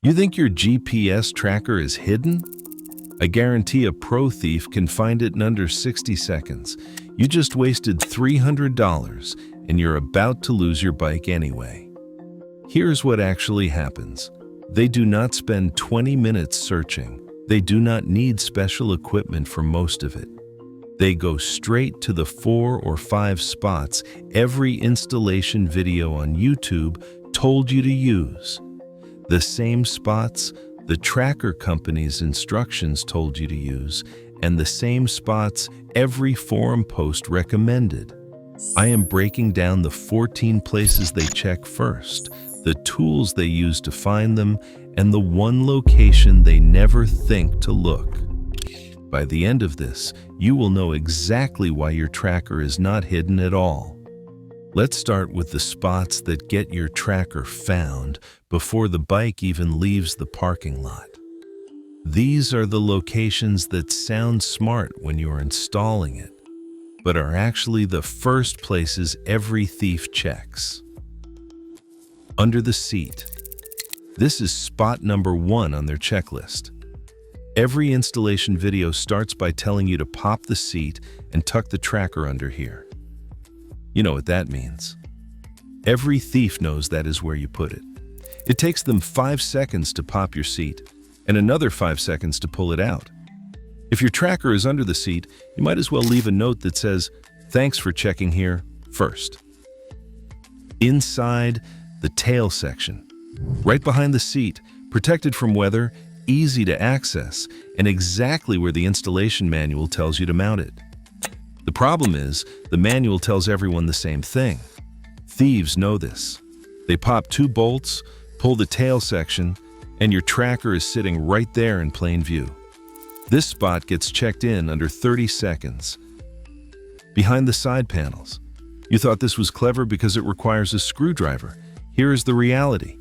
You think your GPS tracker is hidden? I guarantee a pro thief can find it in under 60 seconds. You just wasted $300 and you're about to lose your bike anyway. Here's what actually happens. They do not spend 20 minutes searching. They do not need special equipment for most of it. They go straight to the 4 or 5 spots every installation video on YouTube told you to use. The same spots the tracker company's instructions told you to use, and the same spots every forum post recommended. I am breaking down the 14 places they check first, the tools they use to find them, and the one location they never think to look. By the end of this, you will know exactly why your tracker is not hidden at all. Let's start with the spots that get your tracker found before the bike even leaves the parking lot. These are the locations that sound smart when you're installing it, but are actually the first places every thief checks. Under the seat. This is spot number 1 on their checklist. Every installation video starts by telling you to pop the seat and tuck the tracker under here. You know what that means. Every thief knows that is where you put it. It takes them 5 seconds to pop your seat and another 5 seconds to pull it out. If your tracker is under the seat, you might as well leave a note that says, "Thanks for checking here first." Inside the tail section, right behind the seat, protected from weather, easy to access, and exactly where the installation manual tells you to mount it. The problem is, the manual tells everyone the same thing. Thieves know this. They pop 2 bolts, pull the tail section, and your tracker is sitting right there in plain view. This spot gets checked in under 30 seconds. Behind the side panels. You thought this was clever because it requires a screwdriver. Here is the reality.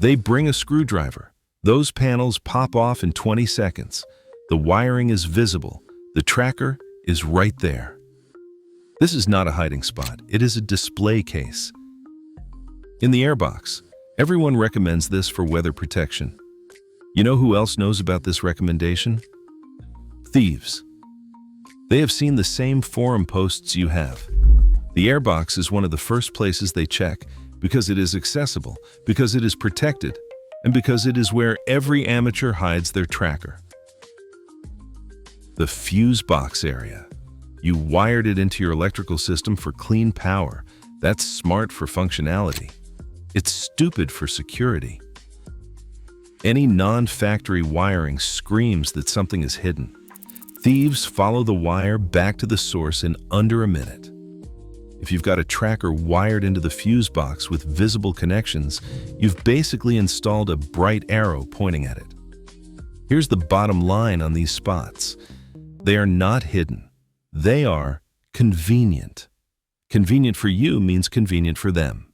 They bring a screwdriver. Those panels pop off in 20 seconds. The wiring is visible. The tracker is right there. This is not a hiding spot. It is a display case. In the airbox, everyone recommends this for weather protection. You know who else knows about this recommendation? Thieves. They have seen the same forum posts you have. The airbox is one of the first places they check because it is accessible, because it is protected, and because it is where every amateur hides their tracker. The fuse box area. You wired it into your electrical system for clean power. That's smart for functionality. It's stupid for security. Any non-factory wiring screams that something is hidden. Thieves follow the wire back to the source in under a minute. If you've got a tracker wired into the fuse box with visible connections, you've basically installed a bright arrow pointing at it. Here's the bottom line on these spots. They are not hidden. They are convenient. Convenient for you means convenient for them.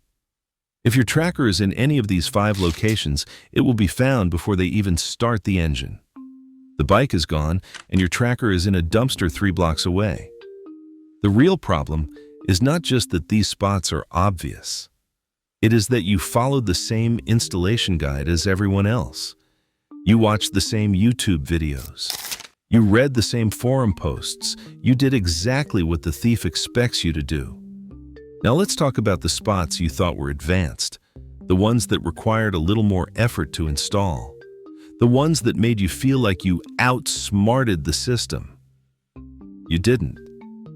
If your tracker is in any of these 5 locations, it will be found before they even start the engine. The bike is gone, and your tracker is in a dumpster 3 blocks away. The real problem is not just that these spots are obvious. It is that you followed the same installation guide as everyone else. You watched the same YouTube videos. You read the same forum posts. You did exactly what the thief expects you to do. Now let's talk about the spots you thought were advanced, the ones that required a little more effort to install, the ones that made you feel like you outsmarted the system. You didn't.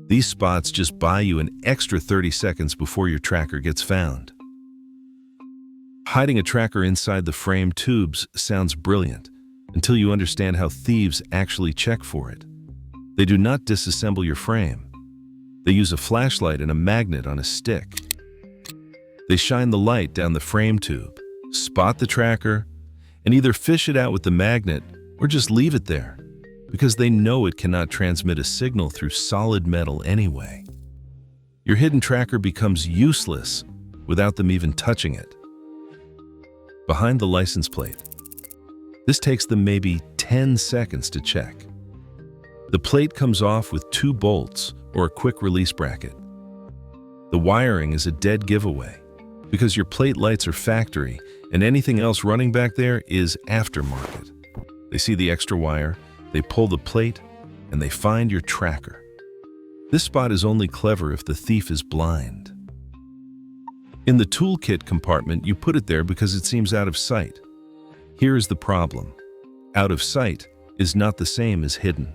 These spots just buy you an extra 30 seconds before your tracker gets found. Hiding a tracker inside the frame tubes sounds brilliant, until you understand how thieves actually check for it. They do not disassemble your frame. They use a flashlight and a magnet on a stick. They shine the light down the frame tube, spot the tracker, and either fish it out with the magnet or just leave it there, because they know it cannot transmit a signal through solid metal anyway. Your hidden tracker becomes useless without them even touching it. Behind the license plate. This takes them maybe 10 seconds to check. The plate comes off with 2 bolts or a quick release bracket. The wiring is a dead giveaway because your plate lights are factory and anything else running back there is aftermarket. They see the extra wire, they pull the plate, and they find your tracker. This spot is only clever if the thief is blind. In the toolkit compartment, you put it there because it seems out of sight. Here is the problem. Out of sight is not the same as hidden.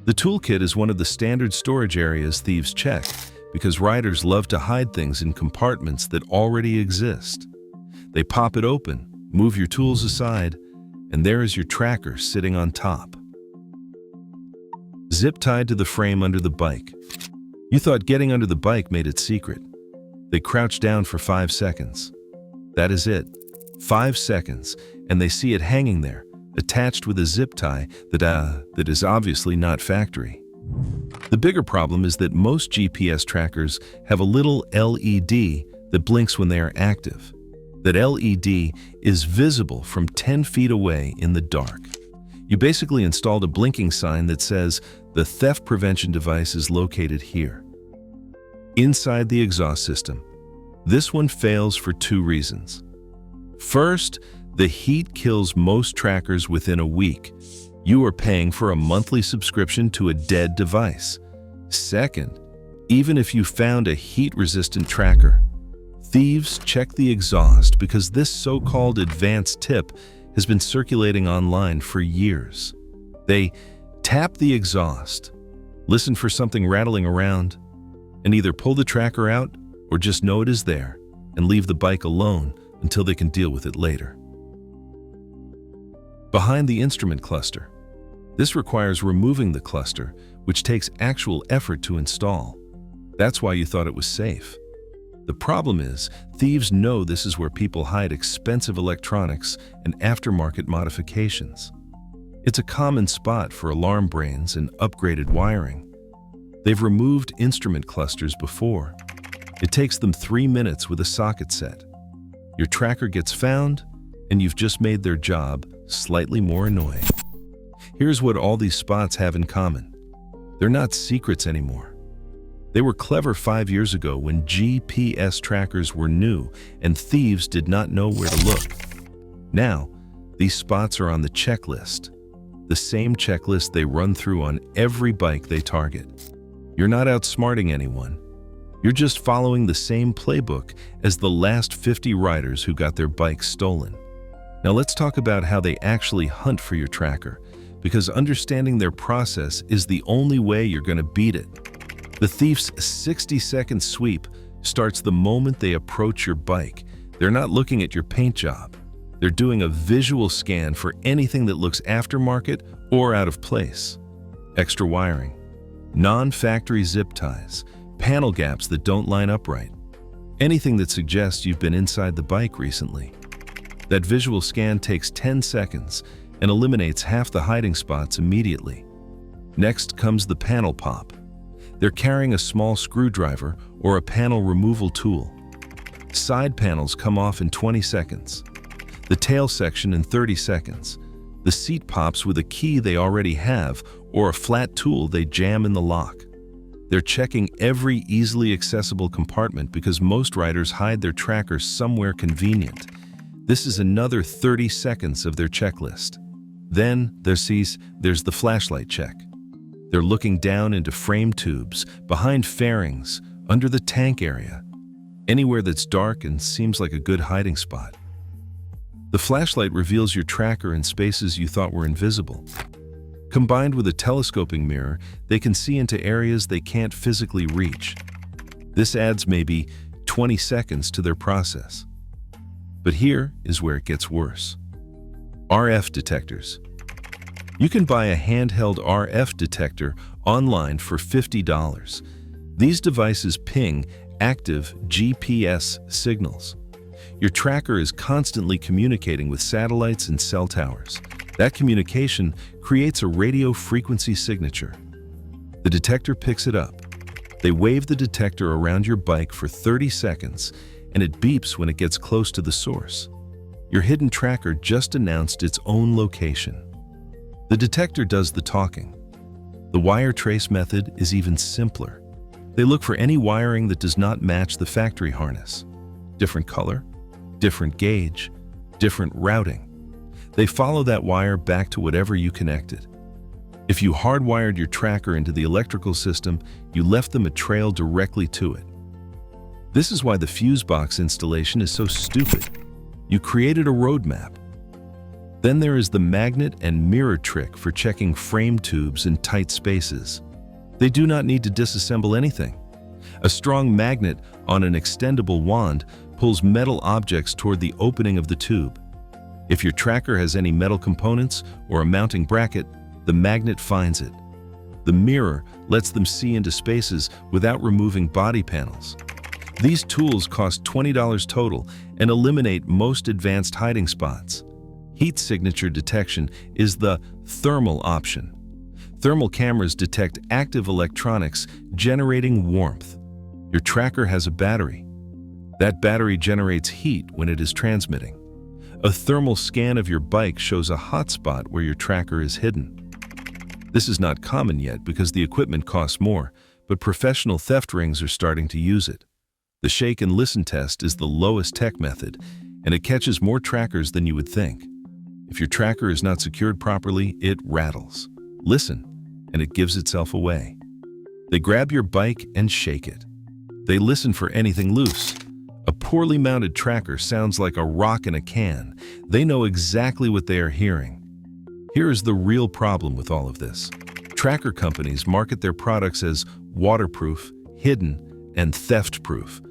The toolkit is one of the standard storage areas thieves check because riders love to hide things in compartments that already exist. They pop it open, move your tools aside, and there is your tracker sitting on top. Zip tied to the frame under the bike. You thought getting under the bike made it secret. They crouch down for 5 seconds. That is it. 5 seconds, and they see it hanging there, attached with a zip tie that is obviously not factory. The bigger problem is that most GPS trackers have a little LED that blinks when they are active. That LED is visible from 10 feet away in the dark. You basically installed a blinking sign that says, "The theft prevention device is located here." Inside the exhaust system, this one fails for 2 reasons. First, the heat kills most trackers within a week. You are paying for a monthly subscription to a dead device. Second, even if you found a heat-resistant tracker, thieves check the exhaust because this so-called advanced tip has been circulating online for years. They tap the exhaust, listen for something rattling around, and either pull the tracker out or just know it is there and leave the bike alone until they can deal with it later. Behind the instrument cluster. This requires removing the cluster, which takes actual effort to install. That's why you thought it was safe. The problem is, thieves know this is where people hide expensive electronics and aftermarket modifications. It's a common spot for alarm brains and upgraded wiring. They've removed instrument clusters before. It takes them 3 minutes with a socket set. Your tracker gets found, and you've just made their job slightly more annoying. Here's what all these spots have in common. They're not secrets anymore. They were clever 5 years ago when GPS trackers were new and thieves did not know where to look. Now, these spots are on the checklist. The same checklist they run through on every bike they target. You're not outsmarting anyone. You're just following the same playbook as the last 50 riders who got their bikes stolen. Now let's talk about how they actually hunt for your tracker, because understanding their process is the only way you're going to beat it. The thief's 60-second sweep starts the moment they approach your bike. They're not looking at your paint job. They're doing a visual scan for anything that looks aftermarket or out of place. Extra wiring, non-factory zip ties, panel gaps that don't line up right. Anything that suggests you've been inside the bike recently. That visual scan takes 10 seconds and eliminates half the hiding spots immediately. Next comes the panel pop. They're carrying a small screwdriver or a panel removal tool. Side panels come off in 20 seconds. The tail section in 30 seconds. The seat pops with a key they already have or a flat tool they jam in the lock. They're checking every easily accessible compartment because most riders hide their trackers somewhere convenient. This is another 30 seconds of their checklist. Then there's the flashlight check. They're looking down into frame tubes, behind fairings, under the tank area, anywhere that's dark and seems like a good hiding spot. The flashlight reveals your tracker in spaces you thought were invisible. Combined with a telescoping mirror, they can see into areas they can't physically reach. This adds maybe 20 seconds to their process. But here is where it gets worse. RF detectors. You can buy a handheld RF detector online for $50. These devices ping active GPS signals. Your tracker is constantly communicating with satellites and cell towers. That communication creates a radio frequency signature. The detector picks it up. They wave the detector around your bike for 30 seconds, and it beeps when it gets close to the source. Your hidden tracker just announced its own location. The detector does the talking. The wire trace method is even simpler. They look for any wiring that does not match the factory harness. Different color? different gauge, different routing. They follow that wire back to whatever you connected. If you hardwired your tracker into the electrical system, you left them a trail directly to it. This is why the fuse box installation is so stupid. You created a roadmap. Then there is the magnet and mirror trick for checking frame tubes in tight spaces. They do not need to disassemble anything. A strong magnet on an extendable wand pulls metal objects toward the opening of the tube. If your tracker has any metal components or a mounting bracket, the magnet finds it. The mirror lets them see into spaces without removing body panels. These tools cost $20 total and eliminate most advanced hiding spots. Heat signature detection is the thermal option. Thermal cameras detect active electronics generating warmth. Your tracker has a battery. That battery generates heat when it is transmitting. A thermal scan of your bike shows a hot spot where your tracker is hidden. This is not common yet because the equipment costs more, but professional theft rings are starting to use it. The shake and listen test is the lowest tech method, and it catches more trackers than you would think. If your tracker is not secured properly, it rattles. Listen, and it gives itself away. They grab your bike and shake it. They listen for anything loose. A poorly mounted tracker sounds like a rock in a can. They know exactly what they are hearing. Here is the real problem with all of this. Tracker companies market their products as waterproof, hidden, and theft-proof.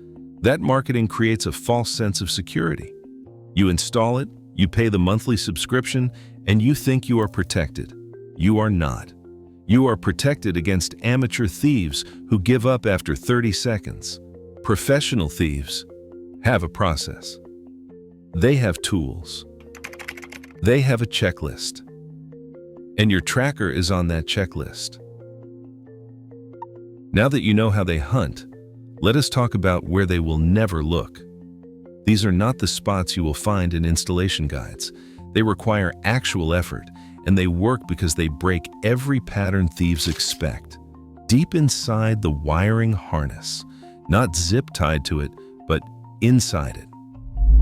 That marketing creates a false sense of security. You install it, you pay the monthly subscription, and you think you are protected. You are not. You are protected against amateur thieves who give up after 30 seconds. Professional thieves have a process. They have tools. They have a checklist. And your tracker is on that checklist. Now that you know how they hunt, let us talk about where they will never look. These are not the spots you will find in installation guides. They require actual effort, and they work because they break every pattern thieves expect. Deep inside the wiring harness, not zip tied to it, but inside it.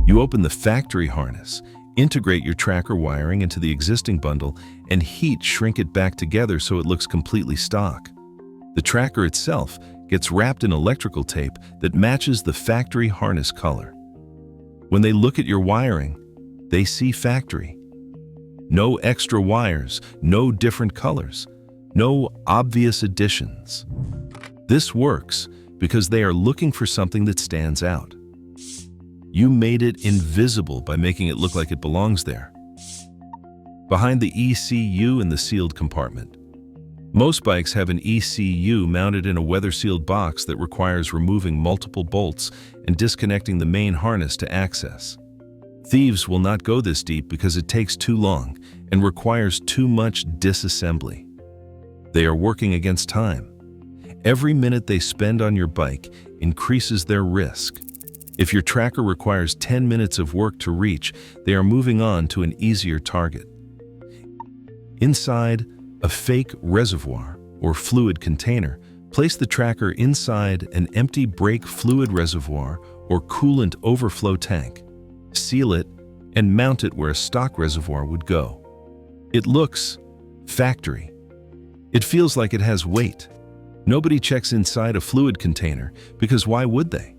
You open the factory harness, integrate your tracker wiring into the existing bundle, and heat shrink it back together so it looks completely stock. The tracker itself gets wrapped in electrical tape that matches the factory harness color. When they look at your wiring, they see factory. No extra wires, no different colors, no obvious additions. This works because they are looking for something that stands out. You made it invisible by making it look like it belongs there. Behind the ECU in the sealed compartment. Most bikes have an ECU mounted in a weather-sealed box that requires removing multiple bolts and disconnecting the main harness to access. Thieves will not go this deep because it takes too long and requires too much disassembly. They are working against time. Every minute they spend on your bike increases their risk. If your tracker requires 10 minutes of work to reach, they are moving on to an easier target. Inside a fake reservoir or fluid container, place the tracker inside an empty brake fluid reservoir or coolant overflow tank. Seal it and mount it where a stock reservoir would go. It looks factory. It feels like it has weight. Nobody checks inside a fluid container because why would they?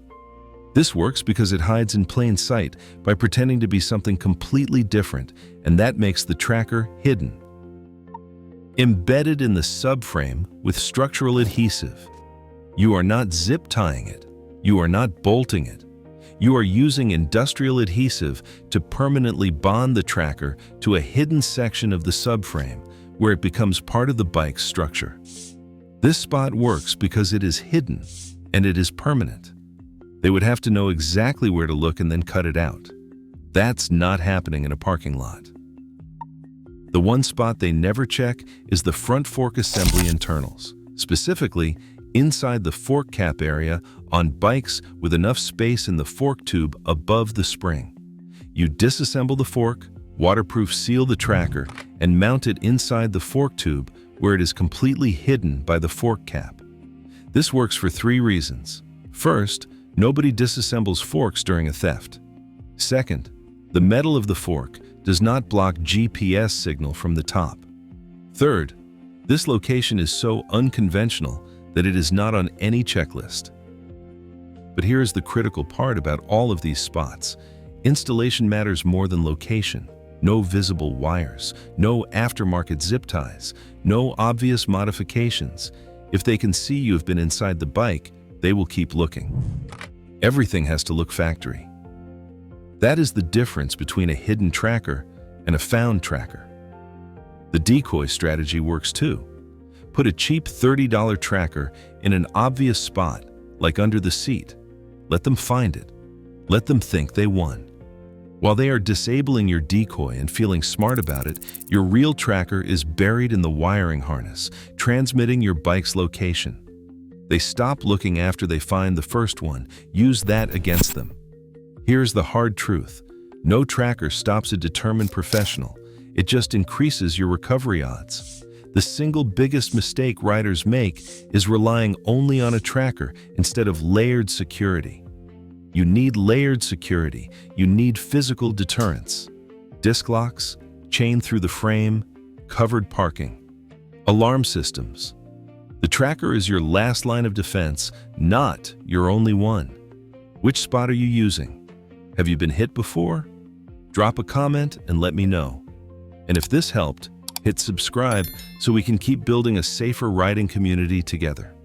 This works because it hides in plain sight by pretending to be something completely different, and that makes the tracker hidden. Embedded in the subframe with structural adhesive. You are not zip tying it. You are not bolting it. You are using industrial adhesive to permanently bond the tracker to a hidden section of the subframe where it becomes part of the bike's structure. This spot works because it is hidden and it is permanent. They would have to know exactly where to look and then cut it out. That's not happening in a parking lot. The one spot they never check is the front fork assembly internals, specifically inside the fork cap area on bikes with enough space in the fork tube above the spring. You disassemble the fork, waterproof seal the tracker, and mount it inside the fork tube where it is completely hidden by the fork cap. This works for 3 reasons. First, nobody disassembles forks during a theft. Second, the metal of the fork does not block GPS signal from the top. Third, this location is so unconventional that it is not on any checklist. But here is the critical part about all of these spots. Installation matters more than location. No visible wires, no aftermarket zip ties, no obvious modifications. If they can see you have been inside the bike, they will keep looking. Everything has to look factory. That is the difference between a hidden tracker and a found tracker. The decoy strategy works too. Put a cheap $30 tracker in an obvious spot, like under the seat. Let them find it. Let them think they won. While they are disabling your decoy and feeling smart about it, your real tracker is buried in the wiring harness, transmitting your bike's location. They stop looking after they find the first one. Use that against them. Here's the hard truth. No tracker stops a determined professional. It just increases your recovery odds. The single biggest mistake riders make is relying only on a tracker instead of layered security. You need layered security. You need physical deterrence. Disc locks, chain through the frame, covered parking, alarm systems. The tracker is your last line of defense, not your only one. Which spot are you using? Have you been hit before? Drop a comment and let me know. And if this helped, hit subscribe so we can keep building a safer riding community together.